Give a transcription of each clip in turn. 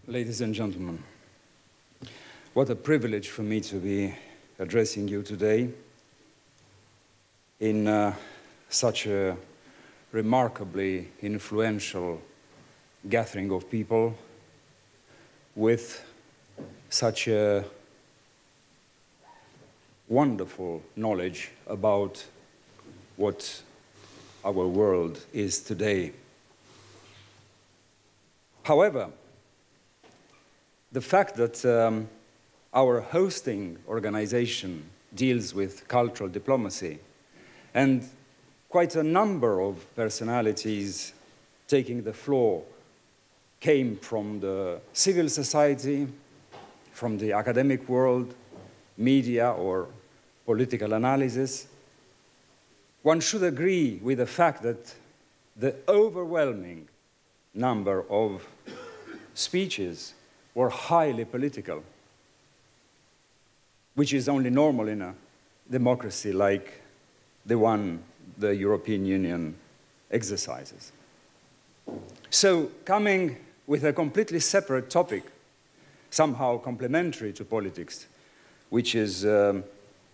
Ladies and gentlemen, what a privilege for me to be addressing you today in such a remarkably influential gathering of people with such a wonderful knowledge about what our world is today. However, the fact that our hosting organization deals with cultural diplomacy and quite a number of personalities taking the floor came from the civil society, from the academic world, media or political analysis, one should agree with the fact that the overwhelming number of speeches were highly political, which is only normal in a democracy like the one the European Union exercises. So, coming with a completely separate topic, somehow complementary to politics, which is the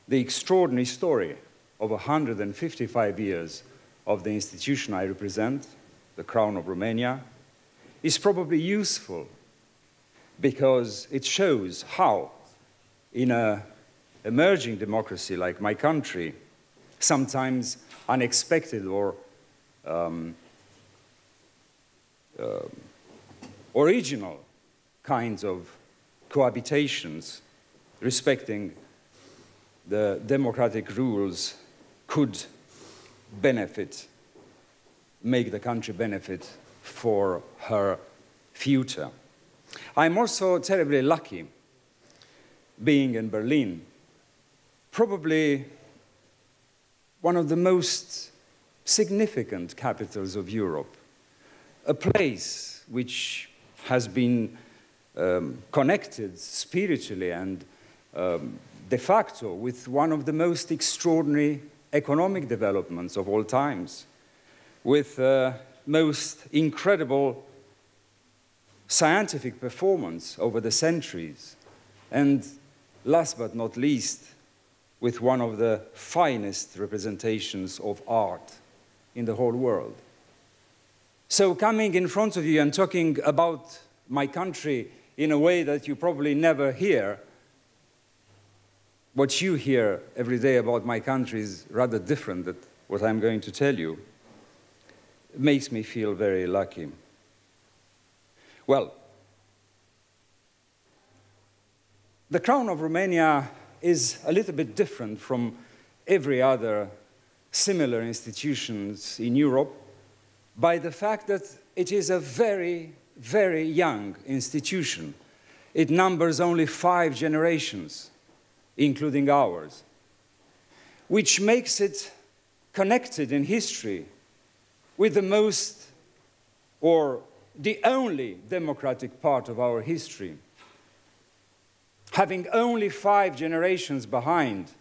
extraordinary story of 155 years of the institution I represent, the Crown of Romania, is probably useful because it shows how, in an emerging democracy like my country, sometimes unexpected or original kinds of cohabitations respecting the democratic rules could benefit, make the country benefit for her future. I'm also terribly lucky being in Berlin, probably one of the most significant capitals of Europe, a place which has been connected spiritually and de facto with one of the most extraordinary economic developments of all times, with most incredible scientific performance over the centuries, and last but not least, with one of the finest representations of art in the whole world. So coming in front of you and talking about my country in a way that you probably never hear, what you hear every day about my country is rather different than what I'm going to tell you. It makes me feel very lucky. Well, the Crown of Romania is a little bit different from every other similar institutions in Europe by the fact that it is a very, very young institution. It numbers only 5 generations, including ours, which makes it connected in history with the most, or the only democratic part of our history. Having only 5 generations behind,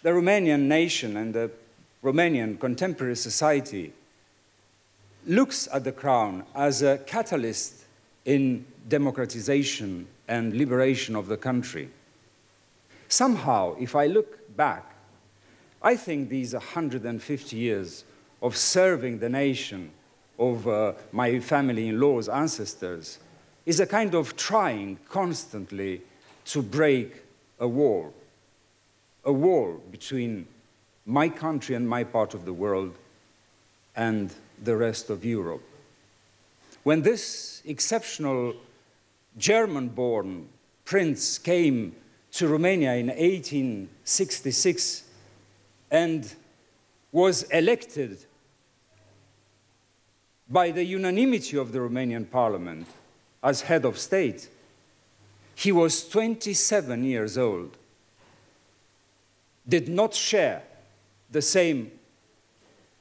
the Romanian nation and the Romanian contemporary society looks at the Crown as a catalyst in democratization and liberation of the country. Somehow, if I look back, I think these 150 years of serving the nation of my family-in-law's ancestors is a kind of trying constantly to break a wall between my country and my part of the world and the rest of Europe. When this exceptional German-born prince came to Romania in 1866 and was elected by the unanimity of the Romanian parliament as head of state, he was 27 years old, did not share the same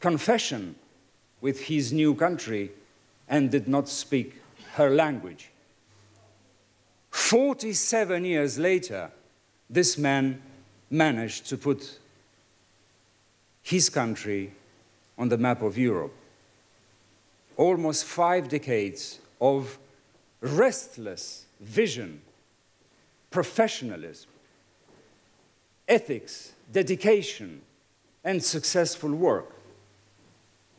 confession with his new country, and did not speak her language. 47 years later, this man managed to put his country on the map of Europe. Almost 5 decades of restless vision, professionalism, ethics, dedication, and successful work.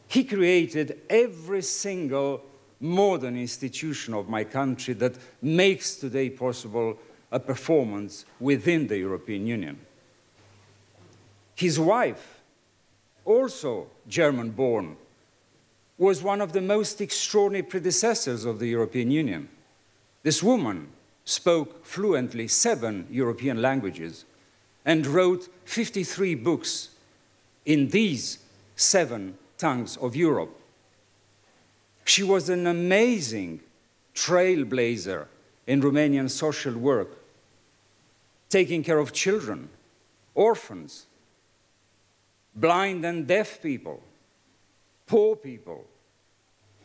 He created every single modern institution of my country that makes today possible a performance within the European Union. His wife, also German-born, was one of the most extraordinary predecessors of the European Union. This woman spoke fluently 7 European languages and wrote 53 books in these 7 tongues of Europe. She was an amazing trailblazer in Romanian social work, taking care of children, orphans, blind and deaf people, poor people,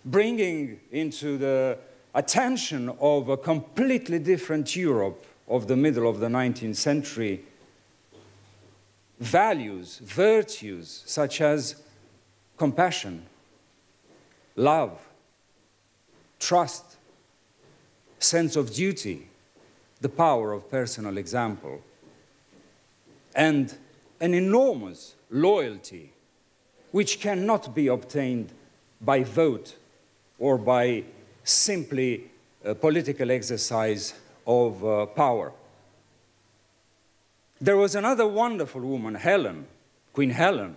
bringing into the attention of a completely different Europe of the middle of the 19th century values, virtues such as compassion, love, trust, sense of duty, the power of personal example, and an enormous loyalty which cannot be obtained by vote or by simply a political exercise of power. There was another wonderful woman, Helen, Queen Helen,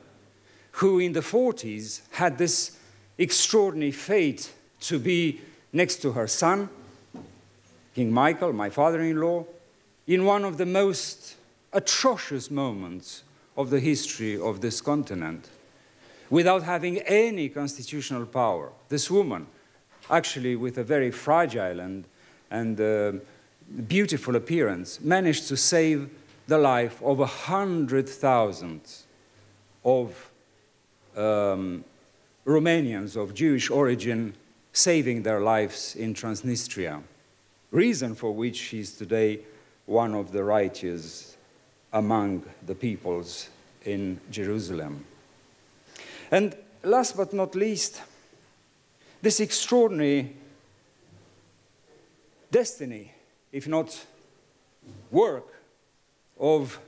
who in the 40s had this extraordinary fate to be next to her son, King Michael, my father-in-law, in one of the most atrocious moments of the history of this continent, without having any constitutional power. This woman, actually with a very fragile and beautiful appearance, managed to save the life of 100,000 of Romanians of Jewish origin, saving their lives in Transnistria, reason for which she is today one of the righteous among the peoples in Jerusalem. And last but not least, this extraordinary destiny, if not work, of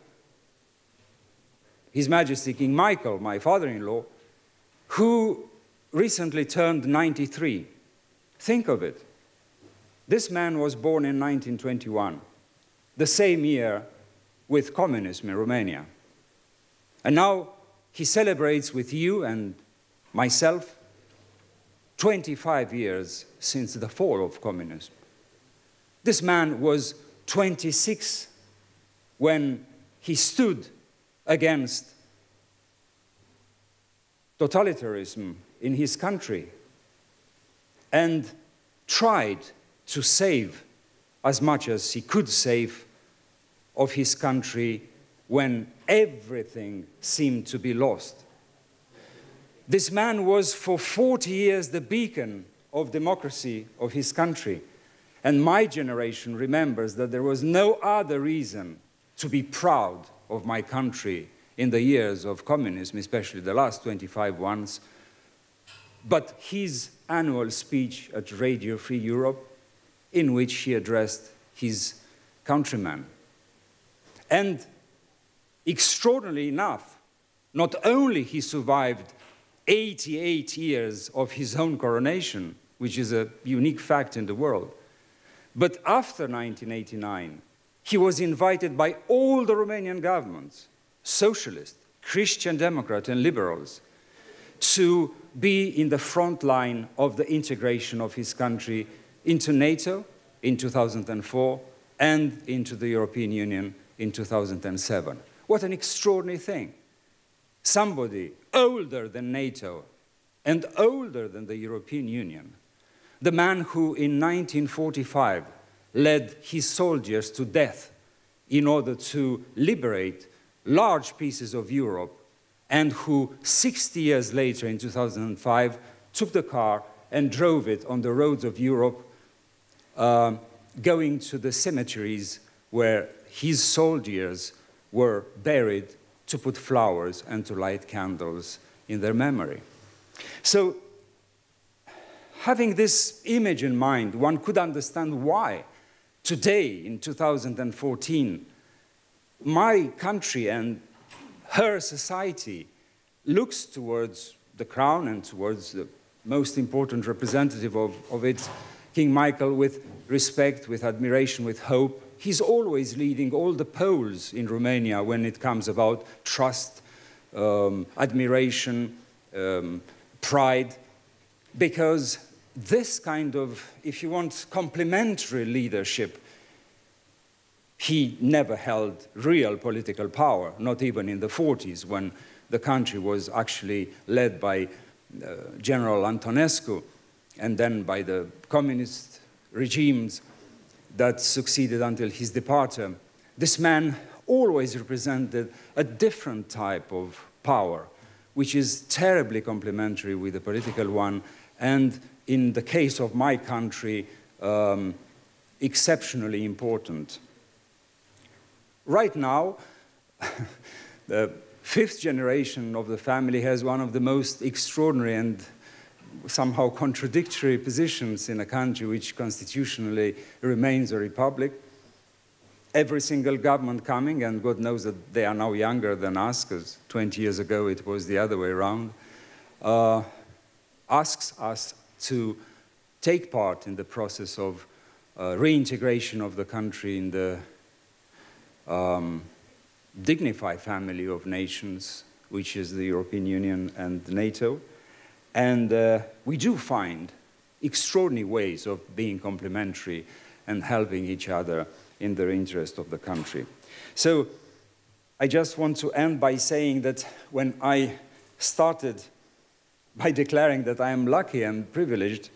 His Majesty King Michael, my father-in-law, who recently turned 93. Think of it. This man was born in 1921, the same year with communism in Romania. And now he celebrates with you and myself 25 years since the fall of communism. This man was 26 when he stood against totalitarianism in his country and tried to save as much as he could save of his country when everything seemed to be lost. This man was for 40 years the beacon of democracy of his country. And my generation remembers that there was no other reason to be proud of my country in the years of communism, especially the last 25 ones, but his annual speech at Radio Free Europe, in which he addressed his countrymen. And extraordinarily enough, not only he survived 88 years of his own coronation, which is a unique fact in the world, but after 1989, he was invited by all the Romanian governments, socialist, Christian Democrat, and liberals, to be in the front line of the integration of his country into NATO in 2004 and into the European Union in 2007. What an extraordinary thing. Somebody older than NATO and older than the European Union, the man who in 1945 led his soldiers to death in order to liberate large pieces of Europe, and who 60 years later, in 2005, took the car and drove it on the roads of Europe, going to the cemeteries where his soldiers were buried to put flowers and to light candles in their memory. So, having this image in mind, one could understand why today, in 2014, my country and her society looks towards the crown and towards the most important representative of it, King Michael, with respect, with admiration, with hope. He's always leading all the polls in Romania when it comes about trust, admiration, pride, because this kind of, if you want, complementary leadership, he never held real political power, not even in the 40s, when the country was actually led by General Antonescu and then by the communist regimes that succeeded until his departure. This man always represented a different type of power, which is terribly complementary with the political one, and in the case of my country, exceptionally important. Right now, the fifth generation of the family has one of the most extraordinary and somehow contradictory positions in a country which constitutionally remains a republic. Every single government coming, and God knows that they are now younger than us, because 20 years ago it was the other way around, asks us to take part in the process of reintegration of the country in the dignified family of nations, which is the European Union and NATO. And we do find extraordinary ways of being complementary and helping each other in the interest of the country. So I just want to end by saying that when I started by declaring that I am lucky and privileged,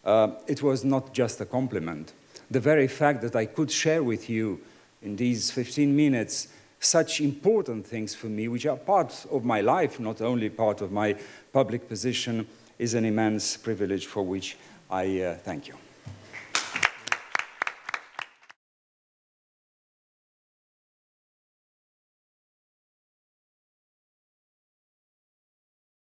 it was not just a compliment. The very fact that I could share with you in these 15 minutes such important things for me, which are part of my life, not only part of my public position, is an immense privilege for which I thank you.